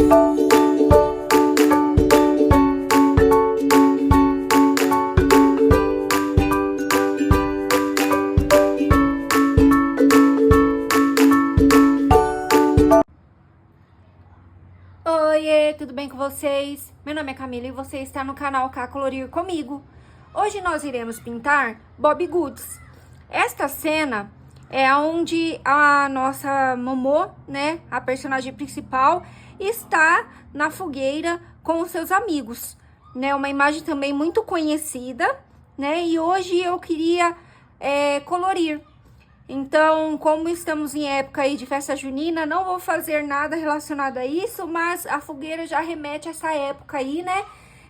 Oiê, tudo bem com vocês? Meu nome é Camila e você está no canal Colorir comigo. Hoje nós iremos pintar Bobbie Goods. Esta cena é onde a nossa Momo, né, a personagem principal, está na fogueira com os seus amigos, né? Uma imagem também muito conhecida, né? E hoje eu queria colorir. Então, como estamos em época aí de festa junina, não vou fazer nada relacionado a isso, mas a fogueira já remete a essa época aí, né?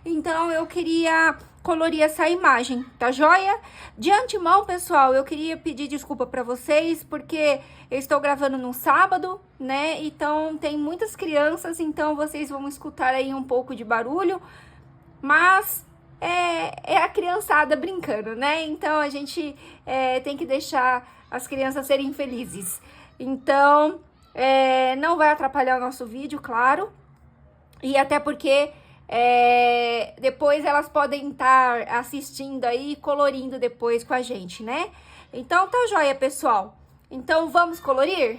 Então, eu queria colorir essa imagem, tá joia? De antemão, pessoal, eu queria pedir desculpa pra vocês, porque eu estou gravando no sábado, né? Então, tem muitas crianças, então vocês vão escutar aí um pouco de barulho, mas é a criançada brincando, né? Então, a gente tem que deixar as crianças serem felizes. Então, não vai atrapalhar o nosso vídeo, claro. E até porque depois elas podem estar assistindo aí, colorindo depois com a gente, né? Então, tá joia, pessoal. Então, vamos colorir?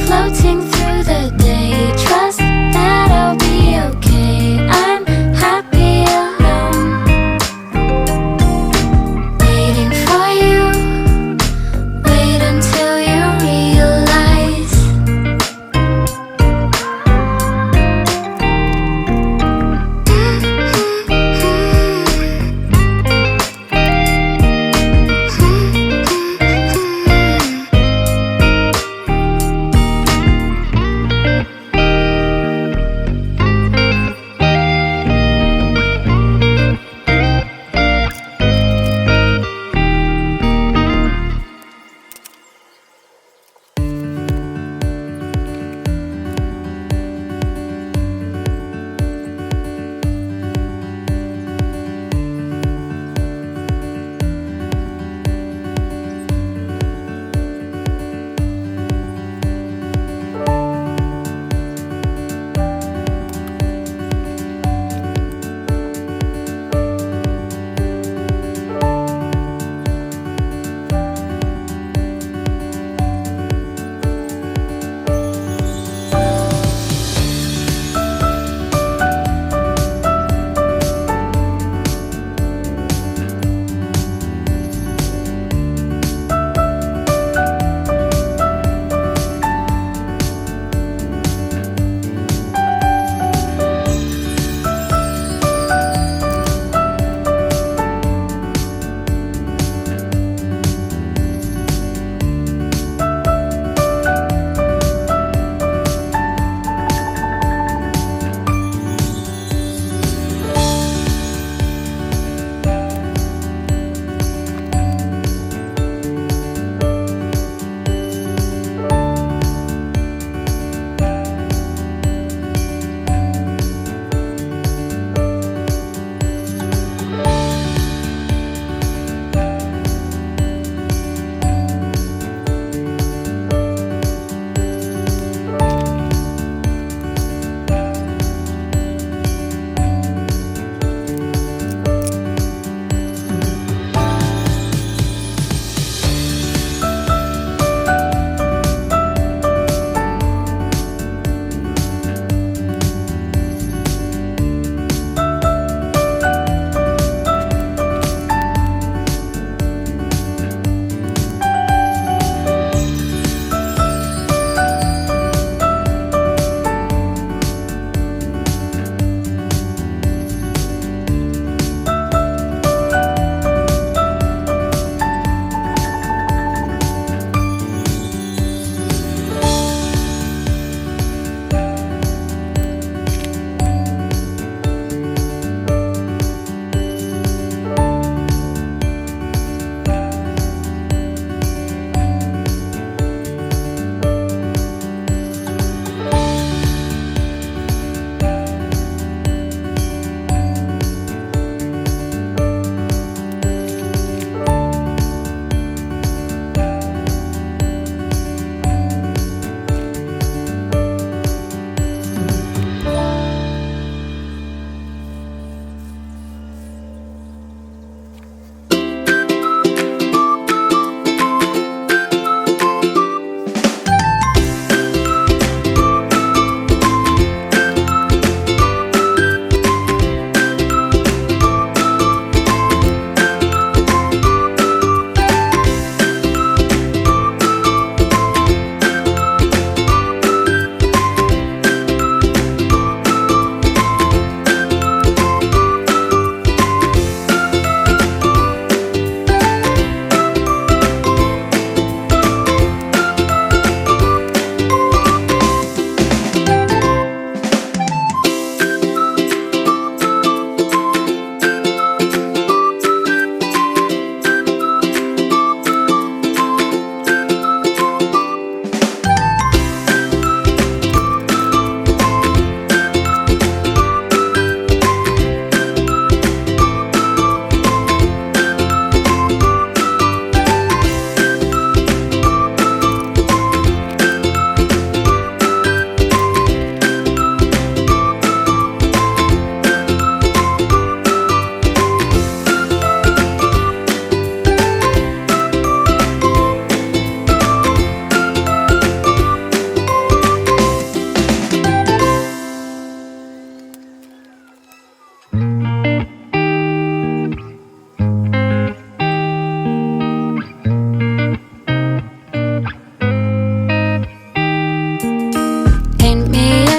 Floating through the day, trust that I'll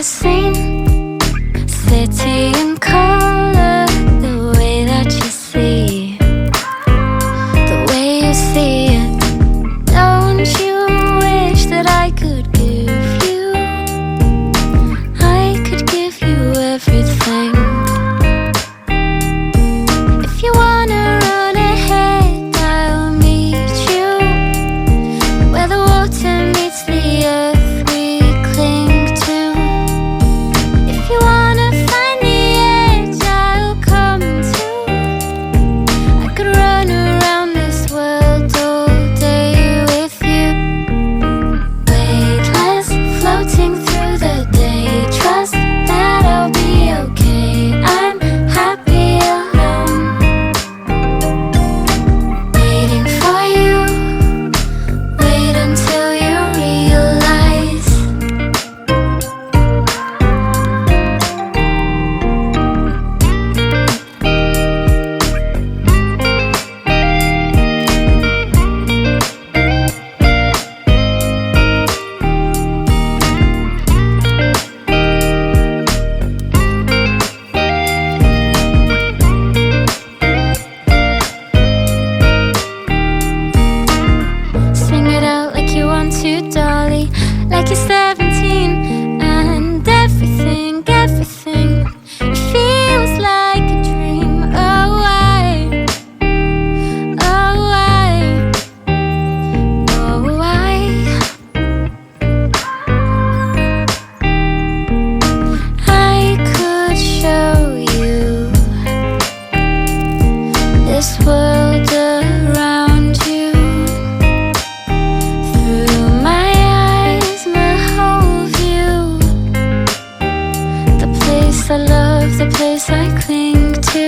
scene, city in color, the way that you see, the way you see it. Don't you wish that I could give you, I could give you everything. If you wanna run ahead, I'll meet you where the water meets the earth we cling to. If you wanna find the edge, I'll come too. I could run around this world all day with you. Weightless, floating through the day. Trust that I'll be okay. I'm happy alone, waiting for you. Wait until you realize. Sing it out like you want to, Dolly. Like you're 17 and everything it feels like a dream. Oh, I could show you this world around you. Through my eyes, my whole view. The place I love, the place I cling to.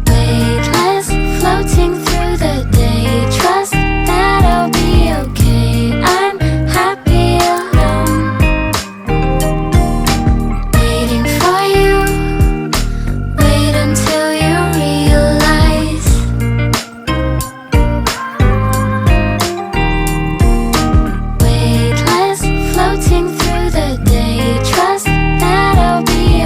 Weightless, floating through the day. Trust that I'll be okay. I'm happy alone, waiting for you. Wait until you realize. Weightless, floating through the day. Trust that I'll be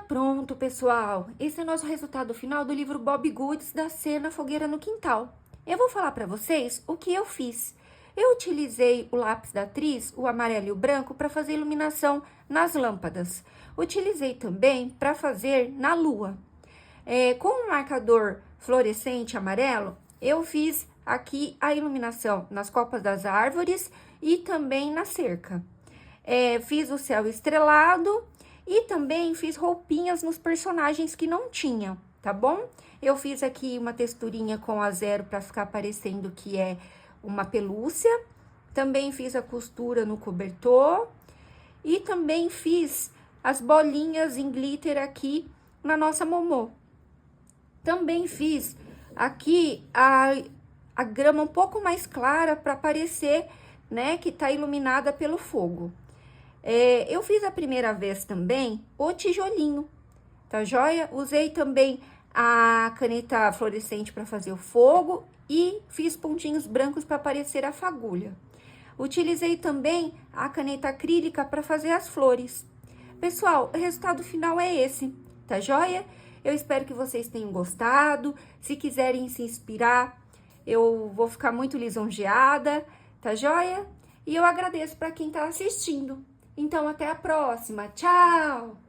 pronto, pessoal. Esse é o nosso resultado final do livro Bobbie da cena Fogueira no Quintal. Eu vou falar para vocês o que eu fiz. Eu utilizei o lápis da atriz, o amarelo e o branco, para fazer iluminação nas lâmpadas. Utilizei também para fazer na lua. Com o marcador fluorescente amarelo, eu fiz aqui a iluminação nas copas das árvores e também na cerca. Fiz o céu estrelado e também fiz roupinhas nos personagens que não tinham, tá bom? Eu fiz aqui uma texturinha com a zero para ficar parecendo que é uma pelúcia. Também fiz a costura no cobertor e também fiz as bolinhas em glitter aqui na nossa Momo. Também fiz aqui a grama um pouco mais clara para parecer, né, que tá iluminada pelo fogo. Eu fiz a primeira vez também o tijolinho, tá joia? Usei também a caneta fluorescente para fazer o fogo e fiz pontinhos brancos para parecer a fagulha. Utilizei também a caneta acrílica para fazer as flores. Pessoal, o resultado final é esse, tá joia? Eu espero que vocês tenham gostado. Se quiserem se inspirar, eu vou ficar muito lisonjeada, tá joia? E eu agradeço para quem tá assistindo. Então, até a próxima. Tchau!